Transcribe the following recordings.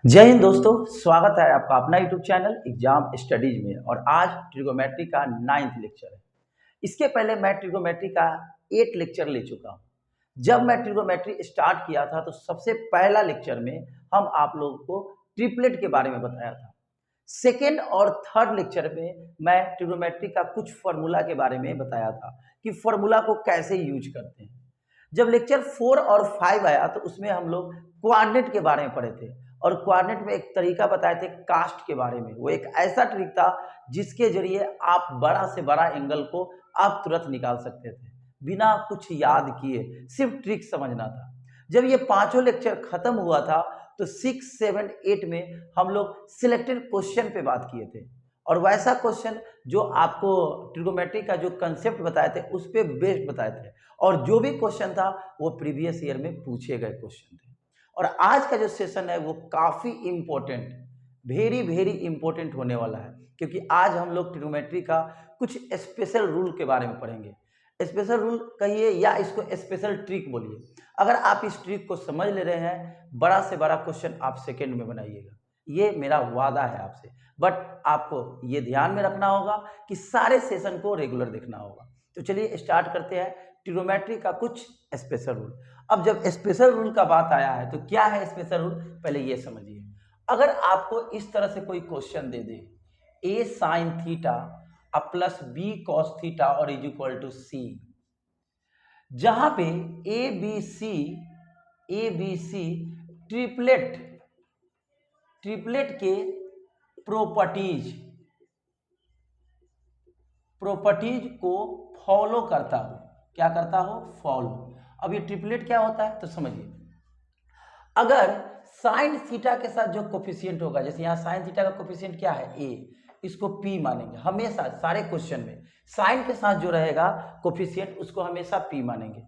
जय हिंद दोस्तों, स्वागत है आपका अपना यूट्यूब चैनल एग्जाम स्टडीज में। और आज ट्रिगोमेट्री का 9th लेक्चर है। इसके पहले मैं ट्रिगोमेट्री का 8 लेक्चर ले चुका हूँ। जब मैं ट्रिगोमेट्री स्टार्ट किया था तो सबसे पहला लेक्चर में हम आप लोगों को ट्रिपलेट के बारे में बताया था। सेकेंड और थर्ड लेक्चर में मैं ट्रिगोमेट्री का कुछ फार्मूला के बारे में बताया था कि फार्मूला को कैसे यूज करते हैं। जब लेक्चर 4 और 5 आया तो उसमें हम लोग कोऑर्डिनेट के बारे में पढ़े थे और कोऑर्डिनेट में एक तरीका बताए थे कास्ट के बारे में। वो एक ऐसा ट्रिक था जिसके जरिए आप बड़ा से बड़ा एंगल को आप तुरंत निकाल सकते थे बिना कुछ याद किए, सिर्फ ट्रिक समझना था। जब ये पांचों लेक्चर खत्म हुआ था तो 6, 7, 8 में हम लोग सिलेक्टेड क्वेश्चन पे बात किए थे और वैसा क्वेश्चन जो आपको ट्रिगोमेट्री का जो कंसेप्ट बताए थे उस पर बेस्ड बताए थे और जो भी क्वेश्चन था वो प्रीवियस ईयर में पूछे गए क्वेश्चन थे। और आज का जो सेशन है वो काफ़ी इम्पोर्टेंट, वेरी वेरी इंपॉर्टेंट होने वाला है क्योंकि आज हम लोग ट्रिगोमेट्री का कुछ स्पेशल रूल के बारे में पढ़ेंगे। स्पेशल रूल कहिए या इसको स्पेशल ट्रिक बोलिए। अगर आप इस ट्रिक को समझ ले रहे हैं, बड़ा से बड़ा क्वेश्चन आप सेकेंड में बनाइएगा, ये मेरा वादा है आपसे। बट आपको ये ध्यान में रखना होगा कि सारे सेशन को रेगुलर देखना होगा। तो चलिए स्टार्ट करते हैं ट्रिगोमेट्री का कुछ स्पेशल रूल। अब जब स्पेशल रूल का बात आया है तो क्या है स्पेशल रूल, पहले ये समझिए। अगर आपको इस तरह से कोई क्वेश्चन दे दे, a sine theta plus b cos theta और इज इक्वल टू सी, जहां पे ए बी सी ट्रिपलेट के प्रॉपर्टीज को फॉलो करता हो। क्या करता हो? फॉलो। अब ये ट्रिपलेट क्या होता है तो समझिए। अगर साइन थीटा के साथ जो कोफिशिएंट होगा, जैसे यहाँ साइन थीटा का कोफिशिएंट क्या है? ए, इसको पी मानेंगे हमेशा। सारे क्वेश्चन में साइन के साथ जो रहेगा कोफिशिएंट उसको हमेशा पी मानेंगे।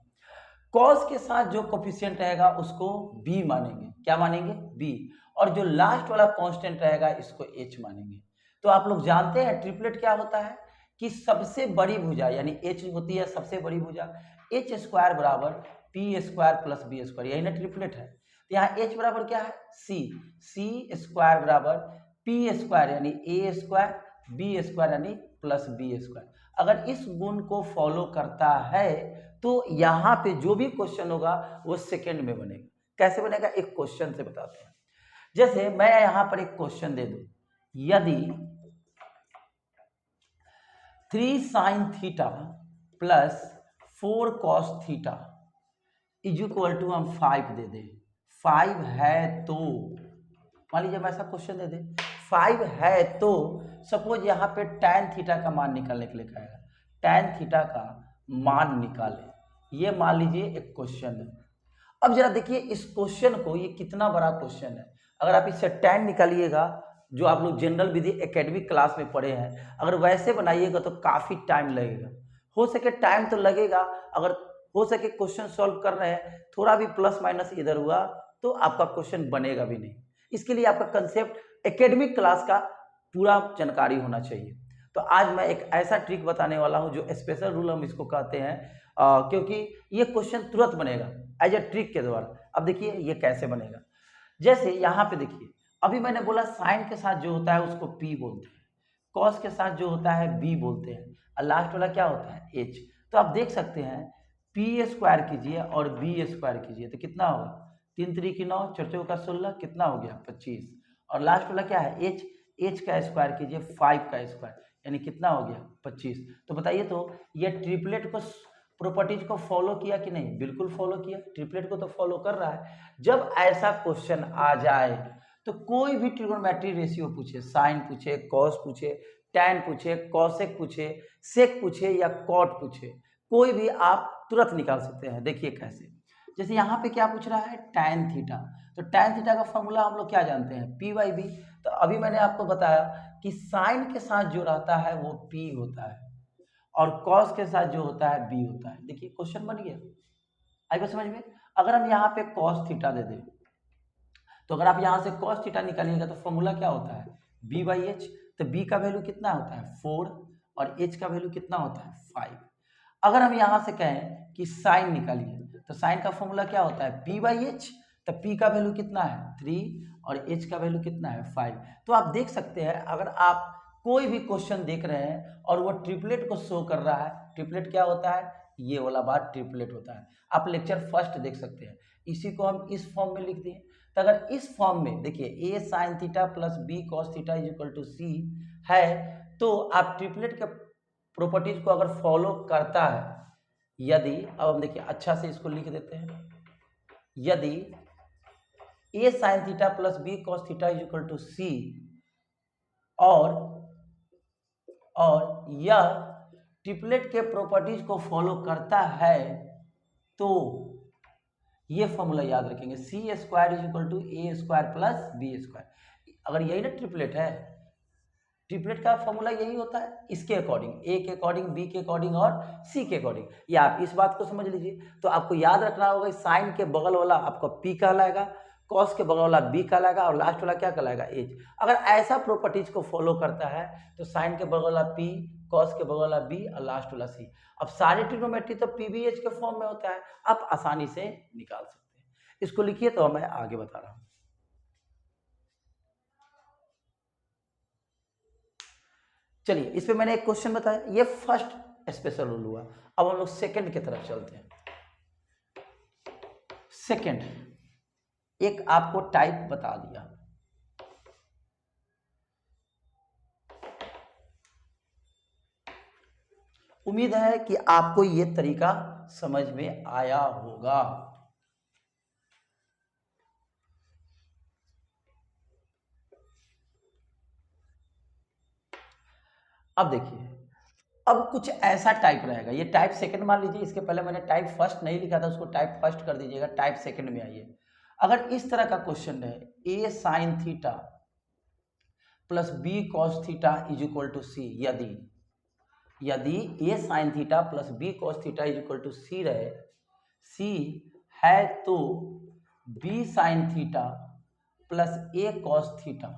कॉस के साथ जो कोफिशिएंट रहेगा उसको बी मानेंगे। क्या मानेंगे? बी। और जो लास्ट वाला कांस्टेंट रहेगा इसको एच मानेंगे। तो आप लोग जानते हैं ट्रिपलेट क्या होता है कि सबसे बड़ी भुजा यानी एच होती है सबसे बड़ी भुजा, एच स्क्वायर बराबर P square plus B square, यही ना ट्रिपलेट है। तो यहाँ एच बराबर क्या है? सी स्क्वायर बराबर पी स्क्वायर यानी ए स्क्वायर, बी स्क्वायर यानी प्लस बी स्क्वायर। अगर इस गुण को फॉलो करता है तो यहाँ पे जो भी क्वेश्चन होगा वो सेकंड में बनेगा। कैसे बनेगा? एक क्वेश्चन से बताते हैं। जैसे मैं यहाँ पर एक क्वेश्चन दे दूं, यदि 3 sine theta plus 4 cos theta is equal to हम 5 दे दें, 5 है तो, मान लीजिए हम ऐसा क्वेश्चन दे दें 5 है तो सपोज यहाँ पे tan थीटा का मान निकालने के लिए कहेगा, tan थीटा का मान निकाले, ये मान लीजिए एक क्वेश्चन है। अब जरा देखिए इस क्वेश्चन को, ये कितना बड़ा क्वेश्चन है। अगर आप इससे tan निकालिएगा, जो आप लोग जनरल विधि एकेडमिक क्लास में पढ़े हैं, अगर वैसे बनाइएगा तो काफ़ी टाइम लगेगा। हो सके टाइम तो लगेगा, अगर हो सके क्वेश्चन सॉल्व कर रहे हैं थोड़ा भी प्लस माइनस इधर हुआ तो आपका क्वेश्चन बनेगा भी नहीं। इसके लिए आपका कंसेप्ट एकेडमिक क्लास का पूरा जानकारी होना चाहिए। तो आज मैं एक ऐसा ट्रिक बताने वाला हूं जो स्पेशल रूल हम इसको कहते हैं, क्योंकि ये क्वेश्चन तुरंत बनेगा एज ए ट्रिक के द्वारा। अब देखिए ये कैसे बनेगा। जैसे यहाँ पे देखिए, अभी मैंने बोला साइन के साथ जो होता है उसको पी बोलते हैं, कॉस के साथ जो होता है बी बोलते हैं, और लास्ट वाला क्या होता है? एच। तो आप देख सकते हैं पी स्क्वायर कीजिए और बी स्क्वायर कीजिए तो कितना होगा? 3 3 की 9, 4 4 का 16, कितना हो गया? 25। और लास्ट वाला क्या है? एच। एच का स्क्वायर कीजिए 5 का स्क्वायर यानी कितना हो गया? 25। तो बताइए तो ये ट्रिपलेट को प्रॉपर्टीज को फॉलो किया कि नहीं? बिल्कुल फॉलो किया, ट्रिपलेट को तो फॉलो कर रहा है। जब ऐसा क्वेश्चन आ जाए तो कोई भी ट्रिगोनोमेट्री रेशियो पूछे, साइन पूछे, कॉस पूछे, टैन पूछे, कॉसेक पूछे, सेक पूछे या कॉट पूछे, कोई भी आप तुरंत निकाल सकते हैं। देखिए कैसे। जैसे यहाँ पे क्या पूछ रहा है? Tan theta. तो टैन थीटा का फॉर्मूला हम लोग क्या जानते हैं? P by B. तो अभी मैंने आपको बताया कि साइन के साथ जो रहता है वो पी होता है और कॉस के साथ जो होता है बी होता है। देखिए क्वेश्चन बन गया, आइए समझ में। अगर हम यहाँ पे कॉस थीटा दे दें तो अगर आप यहाँ से कॉस थीटा निकालिएगा तो फॉर्मूला क्या होता है? B by H. तो बी का वैल्यू कितना होता है? 4 और एच का वैल्यू कितना होता है? 5। अगर हम यहाँ से कहें कि साइन निकालिए तो साइन का फॉर्मूला क्या होता है? P by H. तो p का वैल्यू कितना है 3 और h का वैल्यू कितना है 5। तो आप देख सकते हैं अगर आप कोई भी क्वेश्चन देख रहे हैं और वो ट्रिपलेट को शो कर रहा है, ट्रिपलेट क्या होता है, ये वाला बात ट्रिपलेट होता है। आप लेक्चर फर्स्ट देख सकते हैं, इसी को हम इस फॉर्म में लिख दिए। तो अगर इस फॉर्म में देखिए a sin theta plus b cos theta is equal to c है, तो आप ट्रिपलेट के प्रॉपर्टीज को अगर फॉलो करता है, यदि अब हम देखिए अच्छा से इसको लिख देते हैं, यदि a sin theta plus b cos theta is equal to c और यह ट्रिपलेट के प्रॉपर्टीज को फॉलो करता है, तो ये फॉर्मूला याद रखेंगे, c square is equal to a square plus B square. अगर यही ना ट्रिपलेट है, ट्रिपलेट का फॉर्मूला यही होता है, इसके अकॉर्डिंग, ए के अकॉर्डिंग, बी के अकॉर्डिंग और सी के अकॉर्डिंग। या आप इस बात को समझ लीजिए। तो आपको याद रखना होगा साइन के बगल वाला आपका पी कहलाएगा, कॉस के बगल वाला बी कहलाएगा और लास्ट वाला क्या कहलाएगा एच। अगर ऐसा प्रॉपर्टीज को फॉलो करता है तो साइन के बगल वाला पी, कॉस के बगल वाला बी और लास्ट वाला सी। अब सारे ट्रिग्नोमेट्री तो पीबीएच के फॉर्म में होता है, आप आसानी से निकाल सकते हैं। इसको लिखिए तो मैं आगे बता रहा हूं। चलिए इस पे मैंने एक क्वेश्चन बताया, ये फर्स्ट स्पेशल रूल हुआ। अब हम लोग सेकंड की तरफ चलते हैं। सेकंड एक आपको टाइप बता दिया, उम्मीद है कि आपको ये तरीका समझ में आया होगा। अब देखिए, अब कुछ ऐसा टाइप रहेगा, ये टाइप सेकंड मान लीजिए, इसके पहले मैंने टाइप फर्स्ट नहीं लिखा था, उसको टाइप फर्स्ट कर दीजिएगा, टाइप सेकंड में आइए। अगर इस तरह का क्वेश्चन है, a sine theta plus b cos theta is equal to c, यदि a sine theta plus b cos theta is equal to c रहे, सी है तो b sine theta plus a cos theta,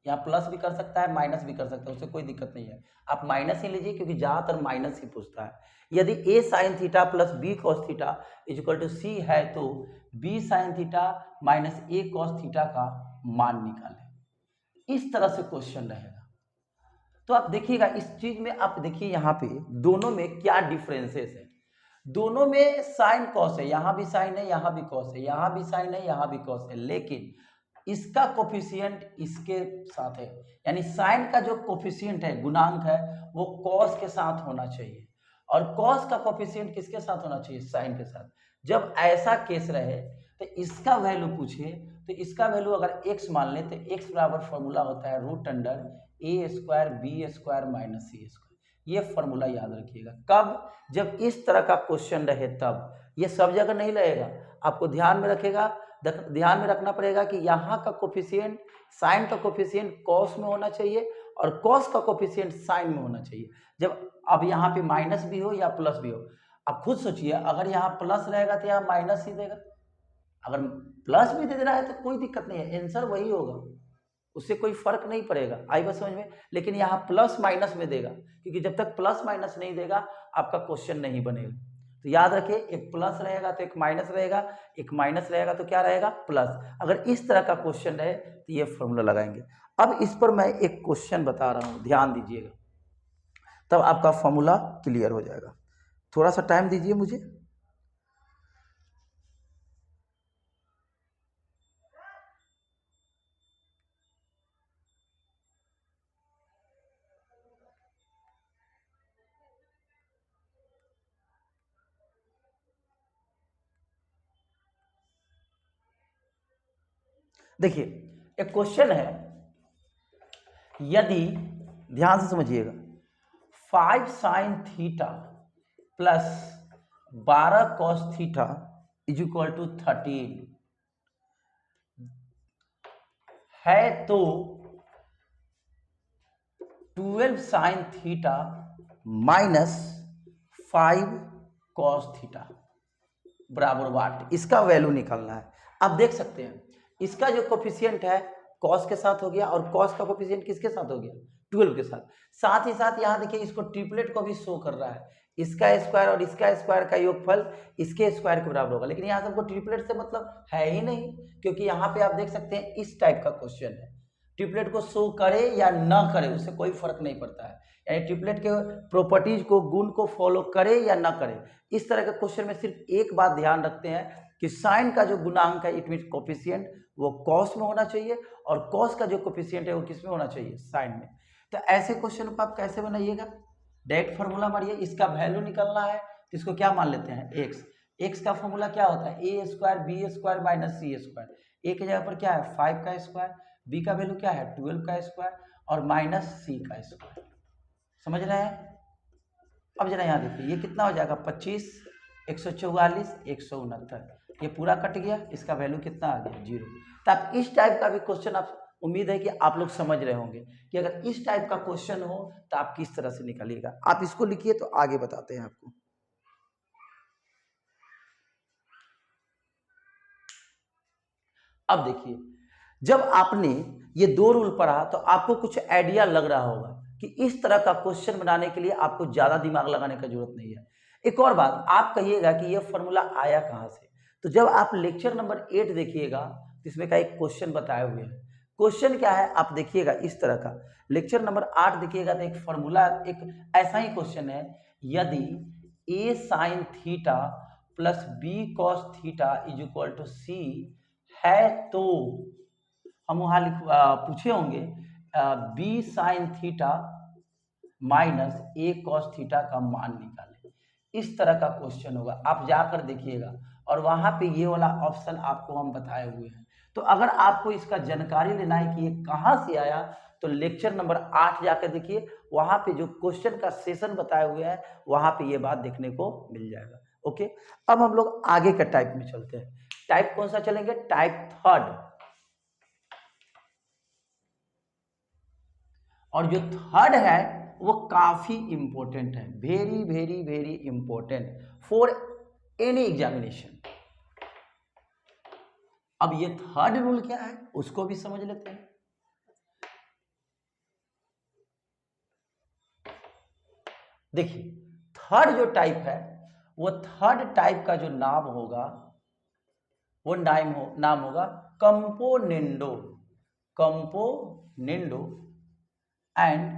यहाँ plus भी कर सकता है minus भी कर सकता है, उससे कोई दिक्कत नहीं है, आप माइनस ही लीजिए क्योंकि ज्यादातर माइनस ही पूछता है। यदि a sine theta plus b cos theta is equal to c है तो b sine theta minus a cos theta का मान निकालें। इस तरह से क्वेश्चन रहेगा। तो आप देखिएगा इस चीज में, आप देखिए यहाँ पे दोनों में क्या डिफरेंसेस है। दोनों में साइन कॉस है, यहाँ भी साइन है, यहाँ भी कॉस है, यहाँ भी साइन है, यहाँ भी कॉस है, लेकिन इसका कोफिशिएंट इसके साथ है, यानी साइन का जो कोफिशिएंट है, गुणांक है, वो कॉस के साथ होना चाहिए और कॉस का कोफिशिएंट किसके साथ होना चाहिए, साइन के साथ। जब ऐसा केस रहे तो इसका वैल्यू पूछे तो इसका वैल्यू अगर x मान ले तो x बराबर फॉर्मूला होता है रूट अंडर ए square B square minus c square. ये फॉर्मूला याद रखिएगा। कब, जब इस तरह का क्वेश्चन रहे तब। ये सब जगह नहीं रहेगा, आपको ध्यान में रखना पड़ेगा कि यहाँ का कोफिशिएंट, साइन का कोफिशिएंट कॉस में होना चाहिए और कॉस का कोफिशिएंट साइन में होना चाहिए। जब अब यहाँ पे माइनस भी हो या प्लस भी हो, आप खुद सोचिए, अगर यहाँ प्लस रहेगा तो यहाँ माइनस ही देगा, अगर प्लस भी दे रहा है तो कोई दिक्कत नहीं है, आंसर वही होगा, उससे कोई फर्क नहीं पड़ेगा। आई बात समझ में। लेकिन यहाँ प्लस माइनस में देगा, क्योंकि जब तक प्लस माइनस नहीं देगा आपका क्वेश्चन नहीं बनेगा। तो याद रखिए, एक प्लस रहेगा तो एक माइनस रहेगा, एक माइनस रहेगा तो क्या रहेगा, प्लस। अगर इस तरह का क्वेश्चन रहे तो ये फॉर्मूला लगाएंगे। अब इस पर मैं एक क्वेश्चन बता रहा हूँ, ध्यान दीजिएगा, तब आपका फॉर्मूला क्लियर हो जाएगा। थोड़ा सा टाइम दीजिए मुझे। देखिए एक क्वेश्चन है, यदि ध्यान से समझिएगा, 5 sine theta plus 12 cos theta is equal to 13 है तो 12 sine theta minus 5 cos theta बराबर वाट, इसका वैल्यू निकालना है। आप देख सकते हैं इसका जो कोफिशिएंट है कॉस के साथ हो गया और कॉस का कोफिशिएंट किसके साथ हो गया, 12 के साथ। साथ ही साथ यहाँ देखिए इसको ट्रिपलेट को भी शो कर रहा है, इसका स्क्वायर और इसका स्क्वायर का योगफल इसके स्क्वायर के बराबर होगा। लेकिन यहाँ से हमको ट्रिपलेट से मतलब है ही नहीं, क्योंकि यहाँ पे आप देख सकते हैं इस टाइप का क्वेश्चन है। ट्रिपलेट को शो करे या ना करे उससे कोई फर्क नहीं पड़ता है, यानी ट्रिपलेट के प्रॉपर्टीज को, गुण को फॉलो करे या ना करे। इस तरह के क्वेश्चन में सिर्फ एक बात ध्यान रखते हैं कि साइन का जो गुणांक है, इट मीन कोफिशिएंट, वो कॉस में होना चाहिए, और कॉस का जो कोफिशिएंट है वो किस में होना चाहिए, साइन में। तो ऐसे क्वेश्चन को आप कैसे बनाइएगा, डायरेक्ट फार्मूला मारिए, इसका वैल्यू निकलना है तो इसको क्या मान लेते हैं, एक्स। एक्स का फॉर्मूला क्या होता है, ए square B square minus c square. ए की जगह पर क्या है 5 का स्क्वायर, बी का वैल्यू क्या है 12 का स्क्वायर, और माइनस सी का स्क्वायर। समझ रहे हैं। अब जरा यहाँ देखिए ये कितना हो जाएगा 25, 144, 169, ये पूरा कट गया, इसका वैल्यू कितना आ गया 0। तो आप इस टाइप का भी क्वेश्चन, आप उम्मीद है कि आप लोग समझ रहे होंगे कि अगर इस टाइप का क्वेश्चन हो तो आप किस तरह से निकालिएगा। आप इसको लिखिए तो आगे बताते हैं आपको। अब देखिए जब आपने ये दो रूल पढ़ा तो आपको कुछ आइडिया लग रहा होगा कि इस तरह का क्वेश्चन बनाने के लिए आपको ज्यादा दिमाग लगाने की जरूरत नहीं है। एक और बात, आप कहिएगा कि ये फॉर्मूला आया कहां से, तो जब आप लेक्चर नंबर 8 देखिएगा तो इसमें का एक क्वेश्चन बताए हुए हैं। क्वेश्चन क्या है आप देखिएगा इस तरह का, लेक्चर नंबर 8 देखिएगा तो एक फॉर्मूला, एक ऐसा ही क्वेश्चन है, यदि a sine theta plus b cos theta is equal to c है तो हम वहां पूछे होंगे b sine theta minus a cos theta का मान निकालें। इस तरह का क्वेश्चन होगा, आप जाकर देखिएगा और वहां पे ये वाला ऑप्शन आपको हम बताए हुए हैं। तो अगर आपको इसका जानकारी लेना है कि ये कहां से आया तो लेक्चर नंबर 8 जाकर देखिए, वहां पे जो क्वेश्चन का सेशन बताए हुए हैं वहां पे ये बात देखने को मिल जाएगा। ओके, अब हम लोग आगे के टाइप में चलते हैं। टाइप कौन सा चलेंगे, टाइप थर्ड। और जो थर्ड है वो काफी इंपॉर्टेंट है, very very very important for any examination. अब ये थर्ड रूल क्या है उसको भी समझ लेते हैं। देखिए थर्ड जो टाइप है वो थर्ड टाइप का जो नाम होगा वो नाम होगा कंपोनेंडो, कंपोनेंडो एंड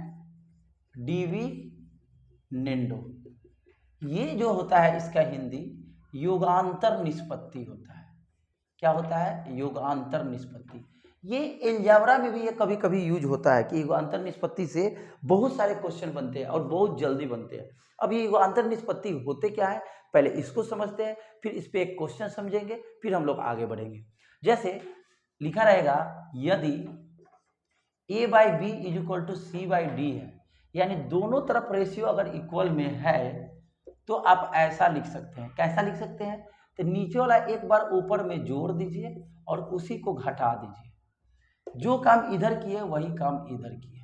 डिविडेंडो। ये जो होता है इसका हिंदी युगांतर निष्पत्ति होता है। क्या होता है, युगांतर निष्पत्ति। ये अलजेब्रा में भी ये कभी कभी यूज होता है कि युगांतर निष्पत्ति से बहुत सारे क्वेश्चन बनते हैं और बहुत जल्दी बनते हैं। अब ये युगांतर निष्पत्ति होते क्या है पहले इसको समझते हैं, फिर इस पे एक क्वेश्चन समझेंगे, फिर हम लोग आगे बढ़ेंगे। जैसे लिखा रहेगा यदि a by B is equal to C by D है, यानी दोनों तरफ रेशियो अगर इक्वल में है तो आप ऐसा लिख सकते हैं। कैसा लिख सकते हैं, तो नीचे वाला एक बार ऊपर में जोड़ दीजिए और उसी को घटा दीजिए। जो काम इधर किए वही काम इधर किए,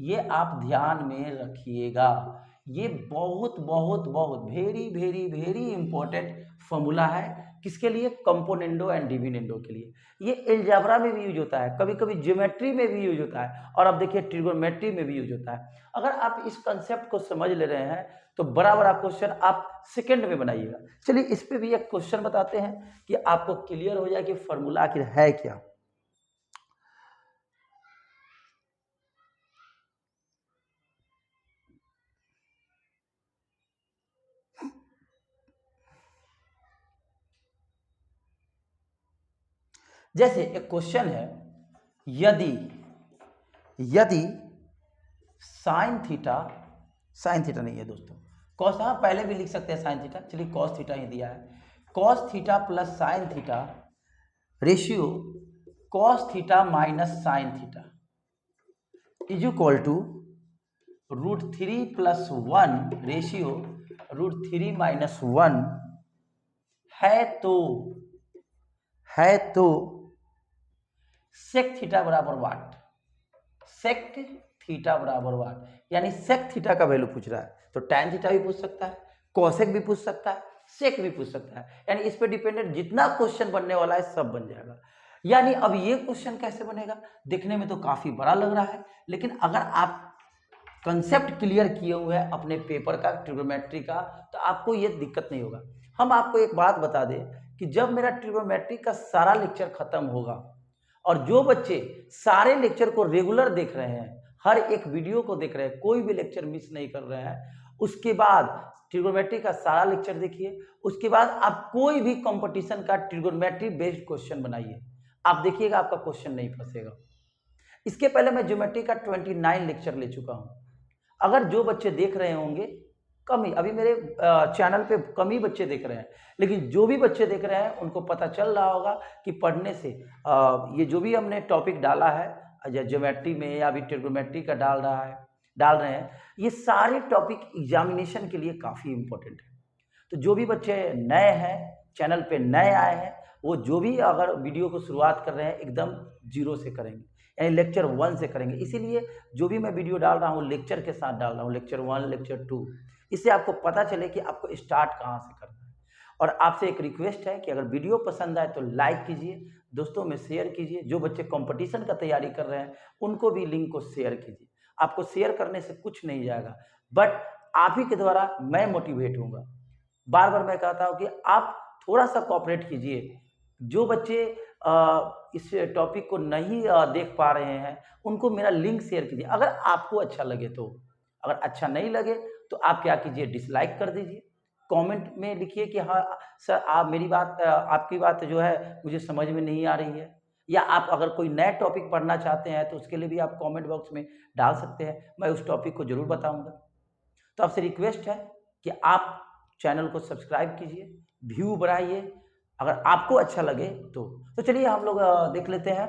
ये आप ध्यान में रखिएगा। ये बहुत बहुत बहुत very very very important formula है, किसके लिए, कंपोनेंडो एंड डिविडेंडो के लिए। ये अलजेब्रा में भी यूज होता है, कभी कभी ज्योमेट्री में भी यूज होता है, और अब देखिए ट्रिगोनोमेट्री में भी यूज होता है। अगर आप इस कंसेप्ट को समझ ले रहे हैं तो बड़ा बड़ा क्वेश्चन आप सेकंड में बनाइएगा। चलिए इस पे भी एक क्वेश्चन बताते हैं कि आपको क्लियर हो जाए कि फॉर्मूला आखिर है क्या। जैसे एक क्वेश्चन है, यदि यदि साइन थीटा नहीं है दोस्तों, कॉस, हाँ पहले भी लिख सकते हैं साइन थीटा, चलिए कॉस थीटा ही दिया है। Cos theta plus sine theta ratio cos theta minus sine theta is equal to √3 plus 1 ratio √3 minus 1 है तो सेक थीटा बराबर वाट, सेक थीटा बराबर वाट, यानी सेक थीटा का वैल्यू पूछ रहा है तो टैन थीटा भी पूछ सकता है, कोसेक भी पूछ सकता है, सेक भी पूछ सकता है, यानी इस पे डिपेंडेंट जितना क्वेश्चन बनने वाला है सब बन जाएगा। यानी अब ये क्वेश्चन कैसे बनेगा, देखने में तो काफी बड़ा लग रहा है, लेकिन अगर आप कंसेप्ट क्लियर किए हुए हैं अपने पेपर का, ट्रिग्नोमेट्री का, तो आपको ये दिक्कत नहीं होगा। हम आपको एक बात बता दें कि जब मेरा ट्रिग्नोमेट्री का सारा लेक्चर खत्म होगा और जो बच्चे सारे लेक्चर को रेगुलर देख रहे हैं, हर एक वीडियो को देख रहे हैं, कोई भी लेक्चर मिस नहीं कर रहे हैं, उसके बाद ट्रिग्नोमेट्री का सारा लेक्चर देखिए, उसके बाद आप कोई भी कंपटीशन का ट्रिग्नोमेट्री बेस्ड क्वेश्चन बनाइए, आप देखिएगा आपका क्वेश्चन नहीं फंसेगा। इसके पहले मैं ज्योमेट्री का 29 लेक्चर ले चुका हूं। अगर जो बच्चे देख रहे होंगे, कम ही, अभी मेरे चैनल पे कम ही बच्चे देख रहे हैं, लेकिन जो भी बच्चे देख रहे हैं उनको पता चल रहा होगा कि पढ़ने से ये जो भी हमने टॉपिक डाला है या ज्योमेट्री में या अभी ट्रिग्नोमेट्री का डाल रहे हैं, ये सारे टॉपिक एग्जामिनेशन के लिए काफ़ी इंपॉर्टेंट है। तो जो भी बच्चे नए हैं, चैनल पे नए आए हैं, वो जो भी अगर वीडियो को शुरुआत कर रहे हैं एकदम जीरो से करेंगे, यानी लेक्चर 1 से करेंगे। इसीलिए जो भी मैं वीडियो डाल रहा हूँ लेक्चर के साथ डाल रहा हूँ, लेक्चर 1, लेक्चर 2, इससे आपको पता चले कि आपको स्टार्ट कहाँ से करना है। और आपसे एक रिक्वेस्ट है कि अगर वीडियो पसंद आए तो लाइक कीजिए, दोस्तों में शेयर कीजिए, जो बच्चे कंपटीशन का तैयारी कर रहे हैं उनको भी लिंक को शेयर कीजिए। आपको शेयर करने से कुछ नहीं जाएगा, बट आप ही के द्वारा मैं मोटिवेट होऊंगा। बार बार मैं कहता हूँ कि आप थोड़ा सा कोऑपरेट कीजिए। जो बच्चे इस टॉपिक को नहीं देख पा रहे हैं उनको मेरा लिंक शेयर कीजिए, अगर आपको अच्छा लगे तो। अगर अच्छा नहीं लगे तो आप क्या कीजिए, डिसलाइक कर दीजिए। कमेंट में लिखिए कि हाँ सर, आप मेरी बात आपकी बात जो है मुझे समझ में नहीं आ रही है, या आप अगर कोई नया टॉपिक पढ़ना चाहते हैं तो उसके लिए भी आप कमेंट बॉक्स में डाल सकते हैं, मैं उस टॉपिक को ज़रूर बताऊंगा। तो आपसे रिक्वेस्ट है कि आप चैनल को सब्सक्राइब कीजिए, व्यू बढ़ाइए, अगर आपको अच्छा लगे तो चलिए हम लोग देख लेते हैं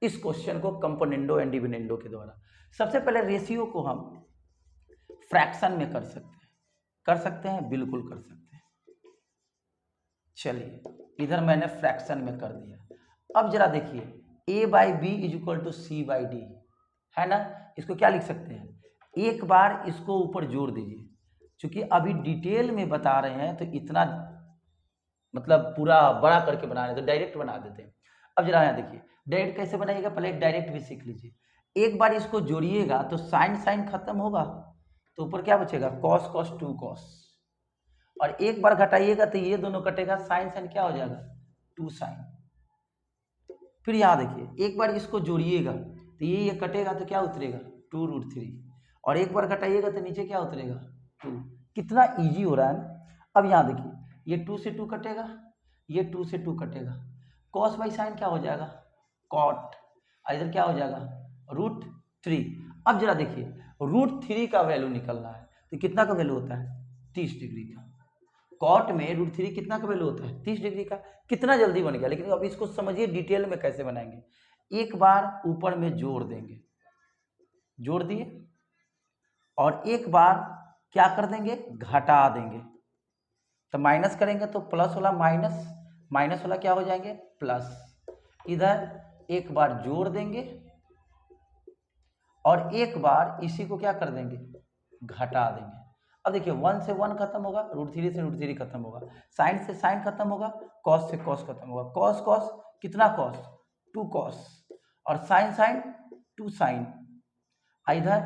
इस क्वेश्चन को कंपोनेंडो एंड डिविडेंडो के द्वारा। सबसे पहले रेशियो को हम फ्रैक्शन में कर सकते हैं, बिल्कुल कर सकते हैं। चलिए इधर मैंने फ्रैक्शन में कर दिया। अब जरा देखिए, a/b = c/d है ना, इसको क्या लिख सकते हैं, एक बार इसको ऊपर जोड़ दीजिए। क्योंकि अभी डिटेल में बता रहे हैं तो इतना मतलब पूरा बड़ा करके बना रहे हैं तो डायरेक्ट बना देते हैं। अब जरा यहाँ देखिए डायरेक्ट कैसे बनाइएगा, पहले एक डायरेक्ट भी सीख लीजिए। एक बार इसको जोड़िएगा तो साइन खत्म होगा, तो ऊपर क्या बचेगा, cos 2 cos, और एक बार घटाइएगा तो ये दोनों कटेगा, साइन क्या हो जाएगा, 2 sin। फिर यहाँ देखिए एक बार इसको जोड़िएगा तो ये कटेगा तो क्या उतरेगा, 2√3, और एक बार घटाइएगा तो नीचे क्या उतरेगा, 2। कितना ईजी हो रहा है ना। अब यहाँ देखिए ये 2 से 2 कटेगा, ये 2 से 2 कटेगा, cos बाई साइन क्या हो जाएगा, cot, इधर क्या हो जाएगा, √3। अब जरा देखिए √3 का वैल्यू निकलना है तो कितना का वैल्यू होता है, 30 डिग्री का। कॉट में √3 कितना का वैल्यू होता है, 30 डिग्री का। कितना जल्दी बन गया, लेकिन अब इसको समझिए डिटेल में कैसे बनाएंगे। एक बार ऊपर में जोड़ देंगे, जोड़ दिए, और एक बार क्या कर देंगे, घटा देंगे। तो माइनस करेंगे तो प्लस वाला माइनस, माइनस वाला क्या हो जाएंगे, प्लस। इधर एक बार जोड़ देंगे और एक बार इसी को क्या कर देंगे, घटा देंगे। अब देखिए 1 से 1 खत्म होगा, √3 से √3 खत्म होगा, साइन से साइन खत्म होगा, cos से cos खत्म होगा, cos कितना cos, 2 cos, और साइन 2 sin। इधर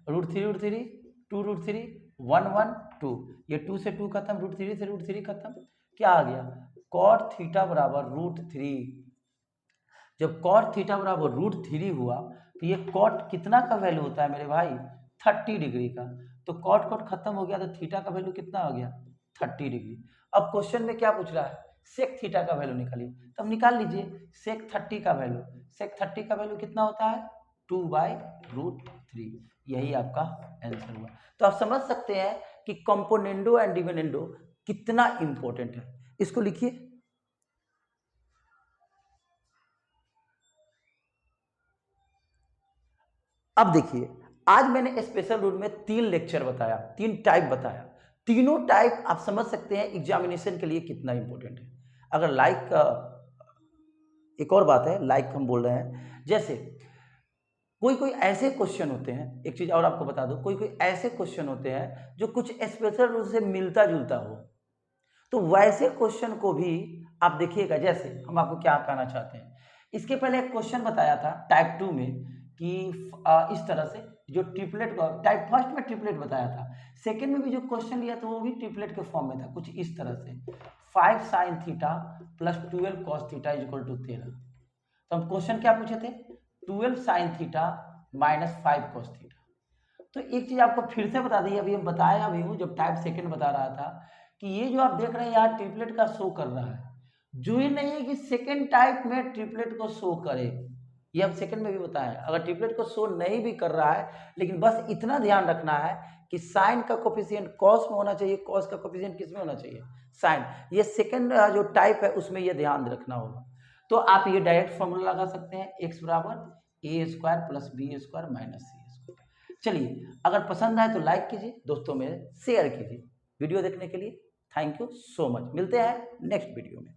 √3 2√3 1 1 2, ये 2 से 2 खत्म, √3 से √3 खत्म, क्या आ गया, cot थीटा बराबर √3। जब cot थीटा बराबर √3 हुआ तो ये cot कितना का वैल्यू होता है मेरे भाई, 30 डिग्री का। तो cot खत्म हो गया तो थीटा का वैल्यू कितना हो गया, 30 डिग्री। अब क्वेश्चन में क्या पूछ रहा है, सेक थीटा का वैल्यू निकालिए, तो निकाल लीजिए सेक 30 का वैल्यू। सेक 30 का वैल्यू कितना होता है, 2/√3। यही आपका आंसर हुआ। तो आप समझ सकते हैं कि कंपोनेंडो एंड डिविडेंडो कितना इंपॉर्टेंट है। इसको लिखिए, अब देखिए आज मैंने स्पेशल रूल में 3 लेक्चर बताया, 3 टाइप बताया। तीनों टाइप आप समझ सकते हैं एग्जामिनेशन के लिए कितना इंपॉर्टेंट है। अगर एक और बात है, लाइक हम बोल रहे हैं, जैसे कोई ऐसे क्वेश्चन होते हैं, एक चीज और आपको बता दूं, कोई ऐसे क्वेश्चन होते हैं जो कुछ स्पेशल रूल से मिलता जुलता हो, तो वैसे क्वेश्चन को भी आप देखिएगा। जैसे हम आपको क्या कहना चाहते हैं, इसके पहले एक क्वेश्चन बताया था टाइप 2 में कि इस तरह से जो ट्रिपलेट का टाइप फर्स्ट में ट्रिपलेट बताया था, सेकंड में भी जो क्वेश्चन लिया था वो भी ट्रिपलेट के फॉर्म में था, कुछ इस तरह से 5 sine theta plus 12 cos theta is equal to 13। तो हम क्वेश्चन क्या पूछे थे, 12 sine theta minus 5 cos theta. तो एक चीज आपको फिर से बता दी, अभी हम बताया भी हूँ जब टाइप सेकंड बता रहा था कि ये जो आप देख रहे हैं यहाँ ट्रिपलेट का शो कर रहा है, जो ये नहीं है कि सेकंड टाइप में ट्रिपलेट को शो करे, ये हम सेकंड में भी बताएं। अगर ट्रिपलेट को शो नहीं भी कर रहा है, लेकिन बस इतना ध्यान रखना है कि साइन का कोफिशिएंट कॉस में होना चाहिए, कॉस का कोफिशिएंट किस में होना चाहिए, साइन। ये सेकंड जो टाइप है उसमें ये ध्यान रखना होगा। तो आप ये डायरेक्ट फॉर्मूला लगा सकते हैं, x बराबर a square plus B square minus c square. चलिए, अगर पसंद आए तो लाइक कीजिए, दोस्तों में शेयर कीजिए। वीडियो देखने के लिए थैंक यू सो मच। मिलते हैं नेक्स्ट वीडियो में।